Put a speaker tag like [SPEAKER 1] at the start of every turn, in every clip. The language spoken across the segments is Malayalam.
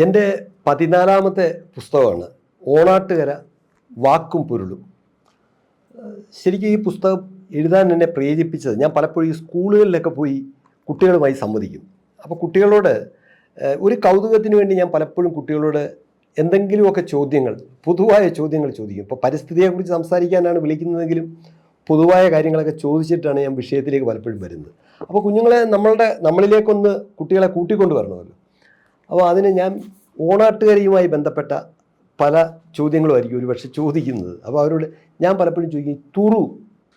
[SPEAKER 1] എൻ്റെ 14ാമത്തെ പുസ്തകമാണ് ഓണാട്ടുകര വാക്കും പൊരുളും. ശരിക്കും ഈ പുസ്തകം എഴുതാൻ എന്നെ പ്രേരിപ്പിച്ചത്, ഞാൻ പലപ്പോഴും ഈ സ്കൂളുകളിലൊക്കെ പോയി കുട്ടികളുമായി സംവദിക്കും. അപ്പോൾ കുട്ടികളോട് ഒരു കൗതുകത്തിന് വേണ്ടി ഞാൻ പലപ്പോഴും കുട്ടികളോട് എന്തെങ്കിലുമൊക്കെ ചോദ്യങ്ങൾ, പൊതുവായ ചോദ്യങ്ങൾ ചോദിക്കും. ഇപ്പോൾ പരിസ്ഥിതിയെക്കുറിച്ച് സംസാരിക്കാനാണ് വിളിക്കുന്നതെങ്കിലും പൊതുവായ കാര്യങ്ങളൊക്കെ ചോദിച്ചിട്ടാണ് ഞാൻ വിഷയത്തിലേക്ക് പലപ്പോഴും വരുന്നത്. അപ്പോൾ കുഞ്ഞുങ്ങളെ നമ്മളിലേക്കൊന്ന് കുട്ടികളെ കൂട്ടിക്കൊണ്ട് വരണമല്ലോ. അപ്പോൾ അതിന് ഞാൻ ഓണാട്ടുകരയുമായി ബന്ധപ്പെട്ട പല ചോദ്യങ്ങളുമായിരിക്കും ഒരുപക്ഷെ ചോദിക്കുന്നത്. അപ്പോൾ അവരോട് ഞാൻ പലപ്പോഴും ചോദിക്കും, തുറു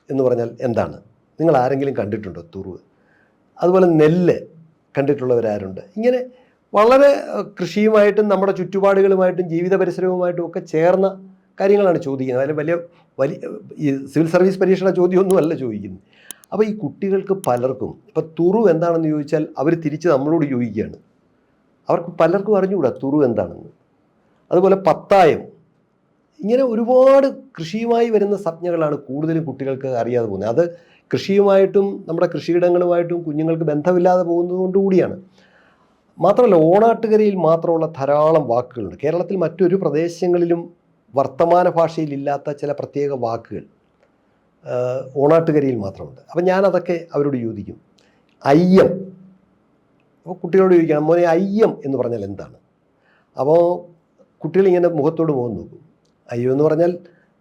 [SPEAKER 1] എന്ന് പറഞ്ഞാൽ എന്താണ്? നിങ്ങൾ ആരെങ്കിലും കണ്ടിട്ടുണ്ടോ തുറു? അതുപോലെ നെല്ല് കണ്ടിട്ടുള്ളവരാരുണ്ട്? ഇങ്ങനെ വളരെ കൃഷിയുമായിട്ടും നമ്മുടെ ചുറ്റുപാടുകളുമായിട്ടും ജീവിത പരിസരവുമായിട്ടും ഒക്കെ ചേർന്ന കാര്യങ്ങളാണ് ചോദിക്കുന്നത്. അതിൽ വലിയ ഈ സിവിൽ സർവീസ് പരീക്ഷയുടെ ചോദ്യമൊന്നുമല്ല ചോദിക്കുന്നത്. അപ്പോൾ ഈ കുട്ടികൾക്ക് പലർക്കും ഇപ്പോൾ തുറു എന്താണെന്ന് ചോദിച്ചാൽ അവർ തിരിച്ച് നമ്മളോട് ചോദിക്കുകയാണ്. അവർക്ക് പലർക്കും അറിഞ്ഞുകൂടാ തുറു എന്താണെന്ന്. അതുപോലെ പത്തായം, ഇങ്ങനെ ഒരുപാട് കൃഷിയുമായി വരുന്ന സംജ്ഞകളാണ് കൂടുതലും കുട്ടികൾക്ക് അറിയാതെ പോകുന്നത്. അത് കൃഷിയുമായിട്ടും നമ്മുടെ കൃഷിയിടങ്ങളുമായിട്ടും കുഞ്ഞുങ്ങൾക്ക് ബന്ധമില്ലാതെ പോകുന്നത് കൊണ്ടുകൂടിയാണ്. മാത്രമല്ല, ഓണാട്ടുകരയിൽ മാത്രമുള്ള ധാരാളം വാക്കുകളുണ്ട്. കേരളത്തിൽ മറ്റൊരു പ്രദേശങ്ങളിലും വർത്തമാന ഭാഷയിലില്ലാത്ത ചില പ്രത്യേക വാക്കുകൾ ഓണാട്ടുകരയിൽ മാത്രമുണ്ട്. അപ്പം ഞാനതൊക്കെ അവരോട് ചോദിക്കും. അയ്യം, അപ്പോൾ കുട്ടികളോട് ചോദിക്കണം, മോനെ അയ്യം എന്ന് പറഞ്ഞാൽ എന്താണ്? അപ്പോൾ കുട്ടികളിങ്ങനെ മുഖത്തോട് മുഖം നോക്കും. അയ്യം എന്ന് പറഞ്ഞാൽ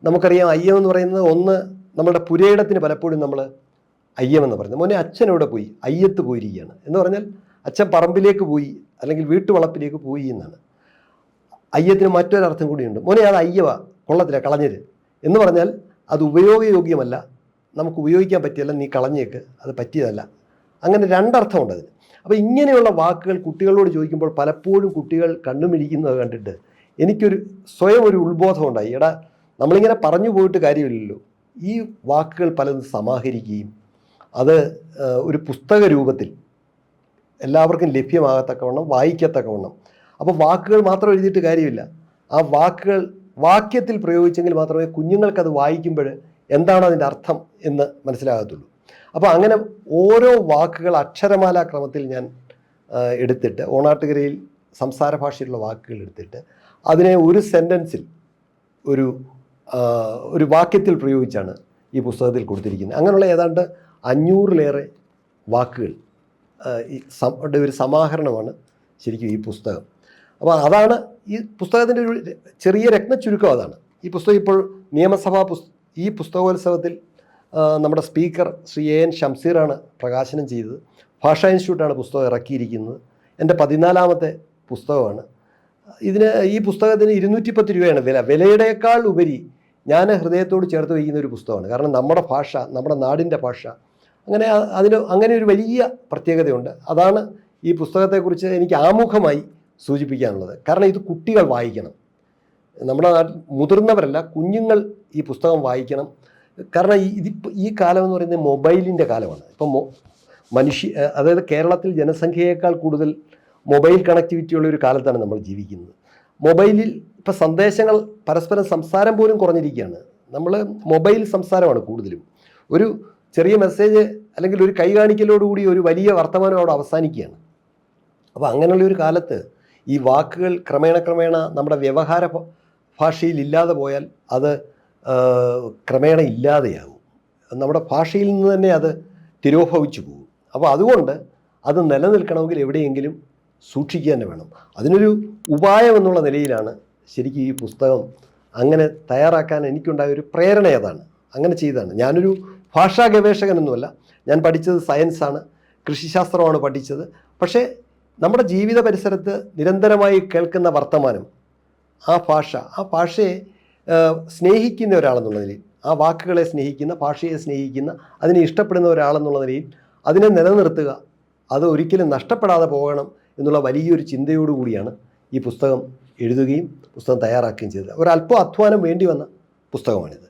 [SPEAKER 1] നമുക്കറിയാം, അയ്യം എന്ന് പറയുന്നത് ഒന്ന് നമ്മുടെ പുരയിടത്തിന് പലപ്പോഴും നമ്മൾ അയ്യം എന്ന് പറയുന്നത്. മോനെ അച്ഛനവിടെ പോയി, അയ്യത്ത് പോയിരിക്കുകയാണ് എന്ന് പറഞ്ഞാൽ അച്ഛൻ പറമ്പിലേക്ക് പോയി അല്ലെങ്കിൽ വീട്ടുവളപ്പിലേക്ക് പോയി എന്നാണ്. അയ്യത്തിന് മറ്റൊരർത്ഥം കൂടിയുണ്ട്. മോനെ അത് അയ്യവ, കൊള്ളത്തില്ല, കളഞ്ഞര് എന്ന് പറഞ്ഞാൽ അത് ഉപയോഗയോഗ്യമല്ല, നമുക്ക് ഉപയോഗിക്കാൻ പറ്റിയല്ല, നീ കളഞ്ഞേക്ക്, അത് പറ്റിയതല്ല. അങ്ങനെ രണ്ടർത്ഥമുണ്ട് അതിന്. അപ്പോൾ ഇങ്ങനെയുള്ള വാക്കുകൾ കുട്ടികളോട് ചോദിക്കുമ്പോൾ പലപ്പോഴും കുട്ടികൾ കണ്ണുമിഴിക്കുന്നത് കണ്ടിട്ട് എനിക്കൊരു സ്വയം ഒരു ഉത്ബോധം ഉണ്ടായി. എടാ, നമ്മളിങ്ങനെ പറഞ്ഞു പോയിട്ട് കാര്യമില്ലല്ലോ. ഈ വാക്കുകൾ പലതും സമാഹരിക്കുകയും അത് ഒരു പുസ്തക രൂപത്തിൽ എല്ലാവർക്കും ലഭ്യമാകത്തക്കവണ്ണം, വായിക്കത്തക്കവണ്ണം. അപ്പോൾ വാക്കുകൾ മാത്രം എഴുതിയിട്ട് കാര്യമില്ല, ആ വാക്കുകൾ വാക്യത്തിൽ പ്രയോഗിച്ചെങ്കിൽ മാത്രമേ കുഞ്ഞുങ്ങൾക്കത് വായിക്കുമ്പോൾ എന്താണ് അതിൻ്റെ അർത്ഥം എന്ന് മനസ്സിലാകത്തുള്ളൂ. അപ്പോൾ അങ്ങനെ ഓരോ വാക്കുകൾ അക്ഷരമാലാ ക്രമത്തിൽ ഞാൻ എടുത്തിട്ട്, ഓണാട്ടുകരയിൽ സംസാര ഭാഷയിലുള്ള വാക്കുകൾ എടുത്തിട്ട് അതിനെ ഒരു സെൻറ്റൻസിൽ ഒരു വാക്യത്തിൽ പ്രയോഗിച്ചാണ് ഈ പുസ്തകത്തിൽ കൊടുത്തിരിക്കുന്നത്. അങ്ങനെയുള്ള ഏതാണ്ട് 500-ലേറെ വാക്കുകൾ ഒരു സമാഹരണമാണ് ശരിക്കും ഈ പുസ്തകം. അപ്പോൾ അതാണ് ഈ പുസ്തകത്തിൻ്റെ ഒരു ചെറിയ രത്നച്ചുരുക്കം. അതാണ് ഈ പുസ്തകം. ഇപ്പോൾ നിയമസഭാ ഈ പുസ്തകോത്സവത്തിൽ നമ്മുടെ സ്പീക്കർ ശ്രീ എൻ ഷംസീറാണ് പ്രകാശനം ചെയ്തത്. ഭാഷാ ഇൻസ്റ്റിറ്റ്യൂട്ടാണ് പുസ്തകം ഇറക്കിയിരിക്കുന്നത്. എൻ്റെ 14ാമത്തെ പുസ്തകമാണ്. ഈ പുസ്തകത്തിന് 210 രൂപയാണ് വില. വിലയുടേക്കാൾ ഉപരി ഞാൻ ഹൃദയത്തോട് ചേർത്ത് വയ്ക്കുന്ന ഒരു പുസ്തകമാണ്. കാരണം നമ്മുടെ ഭാഷ, നമ്മുടെ നാടിൻ്റെ ഭാഷ, അങ്ങനെ ഒരു വലിയ പ്രത്യേകതയുണ്ട്. അതാണ് ഈ പുസ്തകത്തെക്കുറിച്ച് എനിക്ക് ആമുഖമായി സൂചിപ്പിക്കാനുള്ളത്. കാരണം ഇത് കുട്ടികൾ വായിക്കണം. നമ്മുടെ നാട്ടിൽ മുതിർന്നവരല്ല, കുഞ്ഞുങ്ങൾ ഈ പുസ്തകം വായിക്കണം. കാരണം ഈ കാലം എന്ന് പറയുന്നത് മൊബൈലിൻ്റെ കാലമാണ്. ഇപ്പം അതായത് കേരളത്തിൽ ജനസംഖ്യയേക്കാൾ കൂടുതൽ മൊബൈൽ കണക്ടിവിറ്റിയുള്ള ഒരു കാലത്താണ് നമ്മൾ ജീവിക്കുന്നത്. മൊബൈലിൽ ഇപ്പം സന്ദേശങ്ങൾ, പരസ്പരം സംസാരം പോലും കുറഞ്ഞിരിക്കുകയാണ്. നമ്മൾ മൊബൈൽ സംസാരമാണ് കൂടുതലും. ഒരു ചെറിയ മെസ്സേജ് അല്ലെങ്കിൽ ഒരു കൈ കാണിക്കലോടുകൂടി ഒരു വലിയ വർത്തമാനം അവിടെ അവസാനിക്കുകയാണ്. അപ്പോൾ അങ്ങനെയുള്ളൊരു കാലത്ത് ഈ വാക്കുകൾ ക്രമേണ നമ്മുടെ വ്യവഹാര ഭാഷയിൽ ഇല്ലാതെ പോയാൽ അത് ക്രമേണ ഇല്ലാതെയാകും. നമ്മുടെ ഭാഷയിൽ നിന്ന് തന്നെ അത് തിരോഭവിച്ചു പോകും. അപ്പോൾ അതുകൊണ്ട് അത് നിലനിൽക്കണമെങ്കിൽ എവിടെയെങ്കിലും സൂക്ഷിക്കുക തന്നെ വേണം. അതിനൊരു ഉപായം എന്നുള്ള നിലയിലാണ് ശരിക്കും ഈ പുസ്തകം അങ്ങനെ തയ്യാറാക്കാൻ എനിക്കുണ്ടായ ഒരു പ്രേരണ അതാണ്. അങ്ങനെ ചെയ്തതാണ്. ഞാനൊരു ഭാഷാ ഗവേഷകനൊന്നുമല്ല. ഞാൻ പഠിച്ചത് സയൻസാണ്, കൃഷിശാസ്ത്രമാണ് പഠിച്ചത്. പക്ഷേ നമ്മുടെ ജീവിത പരിസരത്ത് നിരന്തരമായി കേൾക്കുന്ന വർത്തമാനം, ആ ഭാഷയെ സ്നേഹിക്കുന്ന ഒരാളെന്നുള്ള നിലയിൽ, ആ വാക്കുകളെ സ്നേഹിക്കുന്ന, ഭാഷയെ സ്നേഹിക്കുന്ന, അതിനെ ഇഷ്ടപ്പെടുന്ന ഒരാളെന്നുള്ള നിലയിൽ അതിനെ നിലനിർത്തുക, അത് ഒരിക്കലും നഷ്ടപ്പെടാതെ പോകണം എന്നുള്ള വലിയൊരു ചിന്തയോടുകൂടിയാണ് ഈ പുസ്തകം എഴുതുകയും പുസ്തകം തയ്യാറാക്കുകയും ചെയ്തത്. ഒരല്പം അധ്വാനം വേണ്ടി വന്ന പുസ്തകമാണിത്.